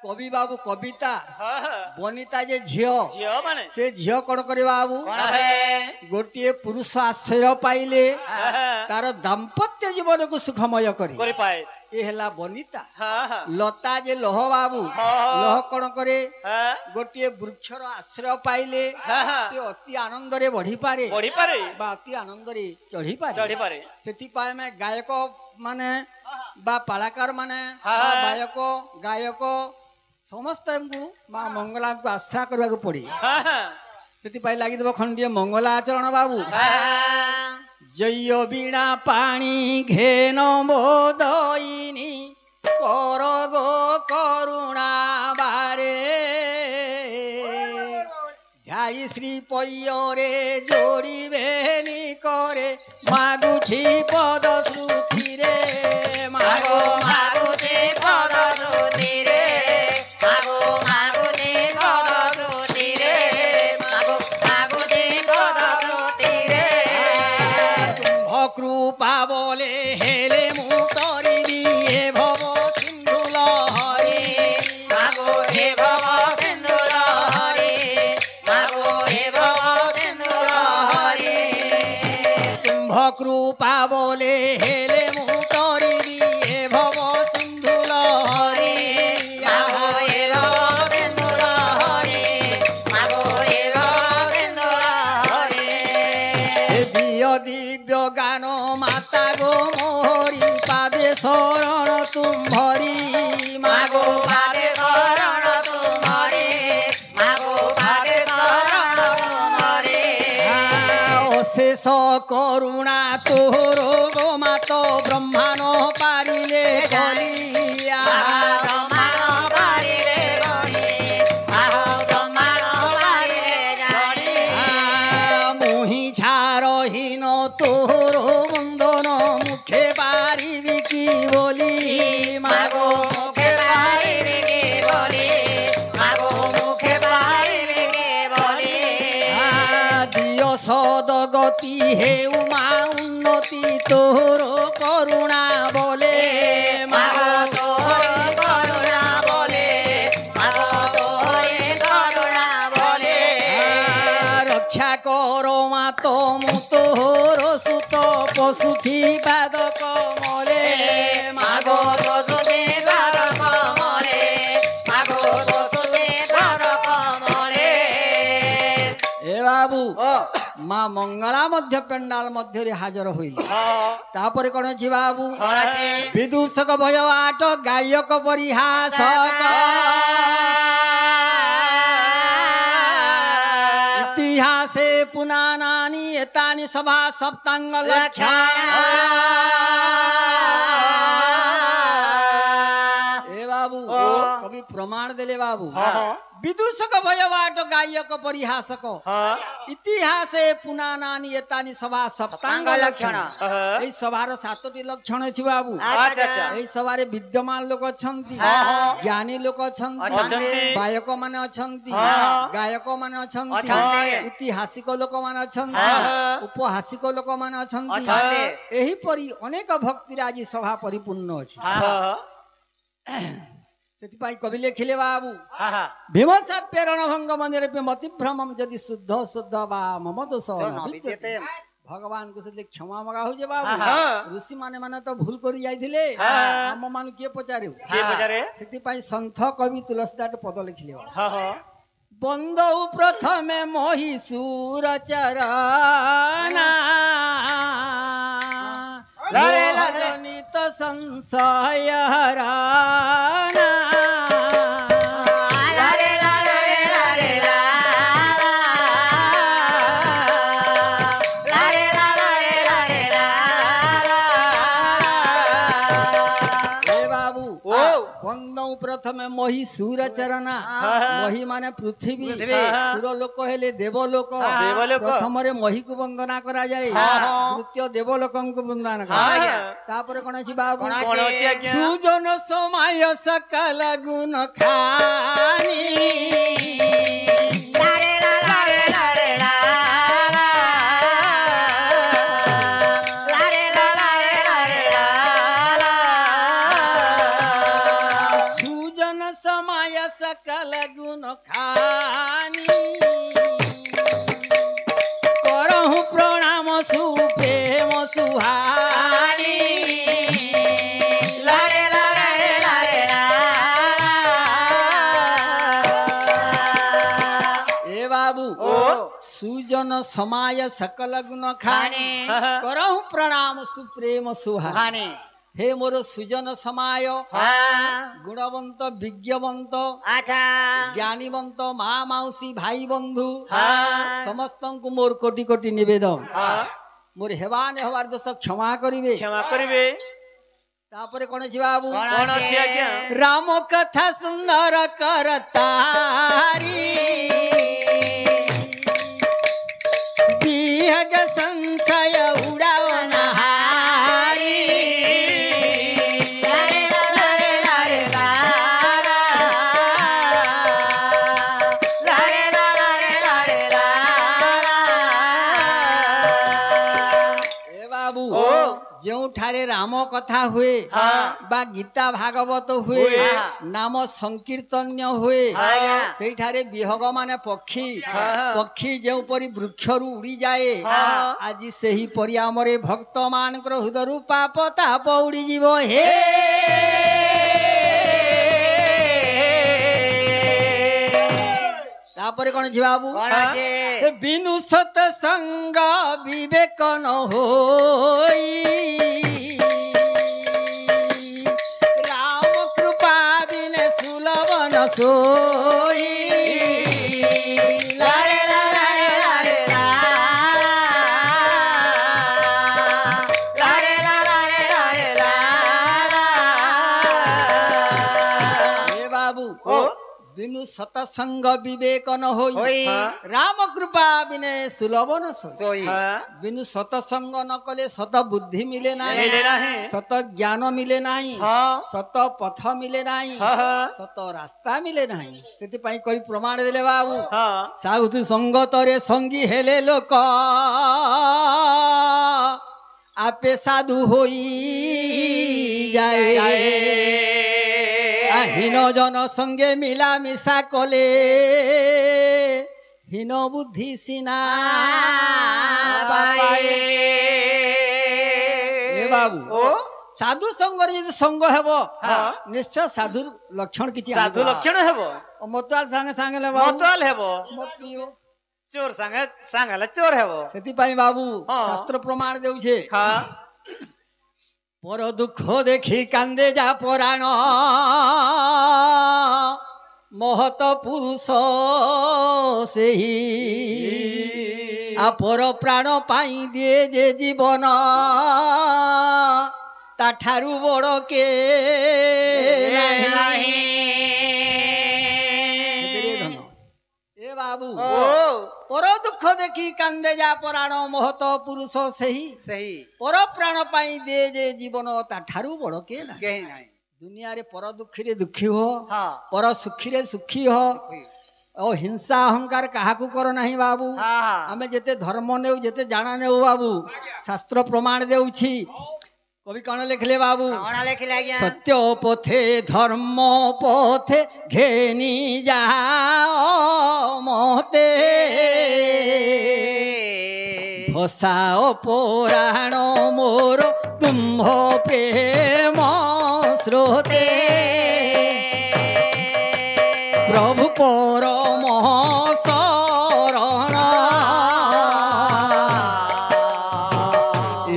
कवि बाबू कविता हाँ हाँ बनिता जे झियो झियो माने से झियो कौन करे बाबू गोटे पुरुष आश्रय पाइले तार दाम्पत्य जीवन को सुखमय करी पाए ये हला बनिता हाँ हाँ लता जे लह बाबू लह कौन करे गोटे वृक्षर आश्रय पाइले से अति आनंद रे बढ़ी पारे बा अति आनंद रे चढ़ी पारे सेति पाए में गायक माने बा कलाकार माने गायक गायक समस्त को मां मंगला को आश्रा करबा को पड़ी सेति पाए लागि देबो खंडिय मंगला आचरण बाबू जय बीणा पाणी घेन बोधइनी कर गो करुणा बारे ध्याई श्री पय्यरे जोड़ी बेनी करे मागुछि पद श्रुति रे मागो मागुछि पद श्रुति रे मागो मागुछि पद श्रुति रे मागो मागुछि पद श्रुति रे कृपा बोले हेले मुतरी दिए भव सिंधु लहरी मागो हे भव सिंधु लहरी मागो हे भव सिंधु लहरी तुम्भ कृपा बोले हेले मुतरी दिए भव सिंधु लहरी मागो हे भव सिंधु लहरी मागो हे भव सिंधु लहरी दिय दिव्य गान माता गो मोहरी पादे शरण तुम्भरी मागो पादे शरण तुम्हारी मागो पादे शरण तुम्हारी अशेष करुणा तोर गो मात ब्रह्माण पारिले कलिया ब्रह्माण पारिले गणी ब्रह्माण पारिले जानी मोहि झारहीन तोर बंधन मुखे पारिबि की बोली मागो मुखे पारिबि की बोली मागो मुखे पारिबि की बोली दिय सदगति हे उमा उन्नति तोर करुणा बोले मागो तोहर करुणा बोले मागो तोहर करुणा बोले रक्षा कर मात मु तोर सुत पशुछि पाद कमले मागो दोषे द्वार कमले मागो दोषे द्वार कमले ए बाबू माँ मंगला मध्य पेंडाल मध्य हाजर होइले तापर कौन अछि बाबू विदूषक भय आट गायक परिहासक इतिहासे पुनानानि एतानि सभा सप्तांग लक्षण ए बाबू कवि प्रमाण देले बाबू विदूषक भयवाट गायक परिहासक इतिहासे पुनानानि एतानि सभा सप्तांग लक्षण एई सभार 7टी लक्षण अछि बाबू एई सभारे विद्यमान लोक अछंती ज्ञानी लोक अछंती गायक माने अछंती गायक माने अछंती इतिहासिक लोक माने अछंती उपहासिक लोक माने अछंती एही परि अनेक भक्ति राजी सभा परिपूर्ण अछि सेतिपाई कवि लेखिले बाबू भीमसा प्रेरण भंग मंदिर पे मति भ्रमम यदि शुद्ध शुद्ध बा मम दोष विद्यते भगवान को से क्षमा मगा हो जे बाबू ऋषि माने तो भूल करि जाइथिले हम मान के पचारे सेतिपाई संथ कवि तुलसीदास पद लिखिले बंदौ प्रथमे महिषुर चरना जनित संशय हराना प्रथमे महिषुर चरना मही माने पृथ्वी सुर लोक हेले देवलोक प्रथम रे मही को वंदना करा जाए द्वितीय देवलोक को वंदना करा तापर कोन अछि बाबू सुजन समय सकल गुण खानी समय सकल गुण खानी करहु प्रणाम सुप्रेम सुहानी लारे लारे लारे ला ए बाबू ओ सुजन समाय सकल गुण खानी करहु प्रणाम सुप्रेम सुहानी हानी हे मोर सुजन समाय हाँ गुणवंत विज्ञवंत अच्छा ज्ञानीवंत माँ माउसी भाई बंधु हाँ समस्त को मोर कोटि कोटि निवेदन हाँ मोर हेवान हवार दोष क्षमा करिवे क्षमा करिवे तापरे कोन अछि बाबू कोन अछि आज्ञा राम कथा सुंदर करतारी बिहग संशय उड़ावना ठारे राम कथा हुए बा गीता भागवत हुए नाम संकीर्तन्य हुए से ठारे विहग माने पक्षी पक्षी जो परी वृक्ष रु उड़ी जाए आज से ही परी आमरे भक्त मानकर हृदय पाप ताप उड़ी जीव हे तापरे कोन छी बाबू बिनु सत्संग विवेक न होई राम कृपा बिने सुलभ न सोई लारे लारे लारे लारे लारे लारे ला हे बाबू बिनु सतसंग विवेक न होई राम कृपा बिने सुलभ न सोई बिनु सतसंग न कले सत बुद्धि मिले नाही सत ज्ञान मिले नाही सत पथ मिले नाही सत रास्ता मिले नाही सेति पई कोई प्रमाण देले बाबू साधु संगतरे संगी हेले लोक आपे साधु होई जाए हीन जन संगे मिला मिशा कले हीन बुद्धि सिना पाए ए बाबू साधु संग यदि संग हेबो निश्चय साधु लक्षण किछि साधु लक्षण हेबो मतवाल संगे संगे ले बाबू मतवाल हेबो मत पियो चोर संगे संगले चोर हेबो सेति पई बाबू शास्त्र प्रमाण देउछे हां पर दुख देखी कांदे जा पुराण महत पुरुष से पर प्राण पाई दिए जे जीवन ताठारू बड़ के ए बाबू पर दुख देखी कांदे जा पुराण महत पुरुष सही पर प्राण पाई दे जे जीवन ताठारू बड़ के नाही दुनिया रे पर दुखी रे दुखी हो पर सुखी रे सुखी हो ओ हिंसा अहंकार काहाकू कर नाही बाबू आमे जेते धर्म नेउ जेते जाना नेउ बाबू शास्त्र प्रमाण देउछि कवि कौन लिखले बाबू सत्य पथे धर्म पथे घेनी जाओ मोते भसाओ पुराण मोर तुम्ह प्रेम स्रोते प्रभु परम शरण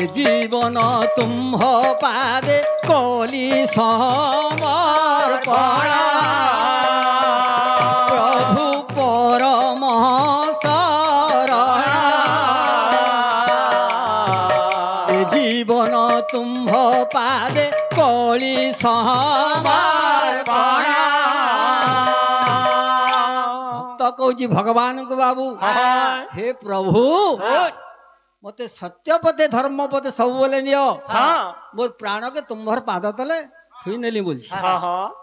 ए जीवन तुम्ह पादे कली समर्पण प्रभु परम शरण ए जीवन तुम्ह पादे कली समर्पण भक्त कहूँ भगवान को बाबू हे प्रभु मते सत्य पथे धर्म पथे सब बोले नियो मोर प्राण के तुम्हार पाद तले छुई नेली बोलछि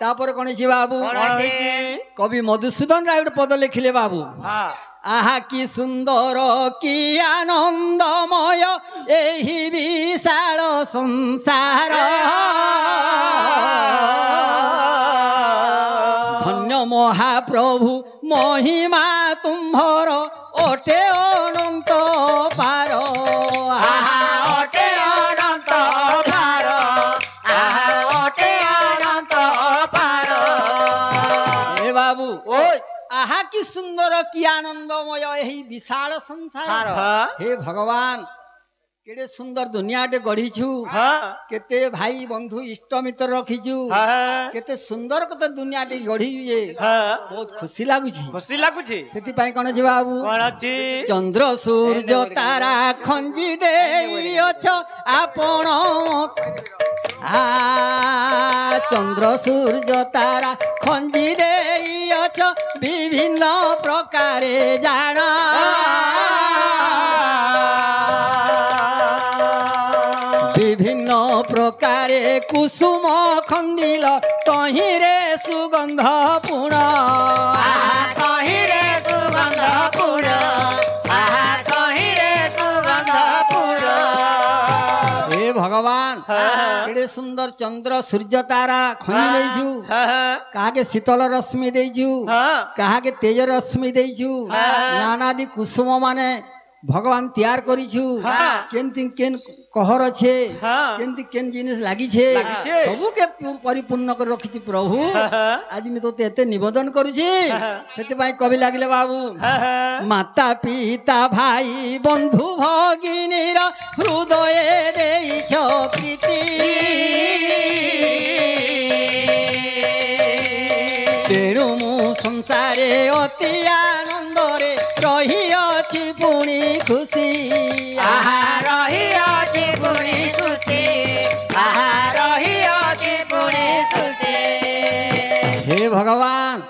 तापर कोन छी बाबू कवि मधुसूदन राय पद लिखिले बाबू आहा की सुंदर की आनंदमय एही विशाल संसार धन्य महा ପ୍ରଭୁ ମହିମା ତୁମ୍ଭର ଅଟେ ଅନନ୍ତ ପାର ଆହା ଅଟେ ଅନନ୍ତ ପାର ଆହା ଅଟେ ଅନନ୍ତ ପାର ଏ ବାବୁ ओय ଆହା କି ସୁନ୍ଦର କି ଆନନ୍ଦମୟ ଏହି ବିଶାଳ ସଂସାର हाँ हे ଭଗବାନ କେଡ଼େ ସୁନ୍ଦର ଦୁନିଆଟେ ଗଢିଛୁ हाँ କେତେ ଭାଇ ବନ୍ଧୁ ଇଷ୍ଟ ମିତ୍ର ରଖିଛୁ हाँ କେତେ ସୁନ୍ଦର କେତେ ଦୁନିଆଟେ ଗଢିଛୁ ଯେ हाँ ବହୁତ ଖୁସି ଲାଗୁଛି खुशी लागुची ସେଥିପାଇଁ କଣ ଯେ ବାବୁ कौन अच्छी ଚନ୍ଦ୍ର ସୂର୍ଯ୍ୟ ତାରା ଖଞ୍ଜି ଦେଇଅଛ ଆପଣ ଚନ୍ଦ୍ର ସୂର୍ଯ୍ୟ ତାରା ଖଞ୍ଜି ଦେଇଅଛ ବିଭିନ୍ନ ପ୍ରକାରେ ଜାଣ ବିଭିନ୍ନ ପ୍ରକାରେ କୁସୁମ ଖଣ୍ଡିଲ ତହିଁରେ ସୁଗନ୍ଧ ପୁଣ ଆହା ତହିଁରେ ସୁଗନ୍ଧ ପୁର ଆହା ତହିଁରେ ସୁଗନ୍ଧ ପୁର हे भगवान केड़े सुंदर चंद्र सूर्य तारा खनी देइछु हाँ हाँ काके शीतल रश्मि देइछु हाँ काके तेज रश्मि देइछु नानादि कुसुम माने भगवान तैयार करिछु केनति केन कहर छे केनति केन जिनिस लागि छे सबु के परिपूर्ण कर रखिछु प्रभु आज मी तोते एते निवेदन करूछि सेति भाई कवि लागिले बाबू माता पिता भाई बंधु भगिनीर हृदय देइछ प्रीति तेणु मु संसारे अति आनंदरे रहिअछि पुणी खुशी आहा रहिअछि पुणी सुते आहा रहिअछि पुणी सुते हे भगवान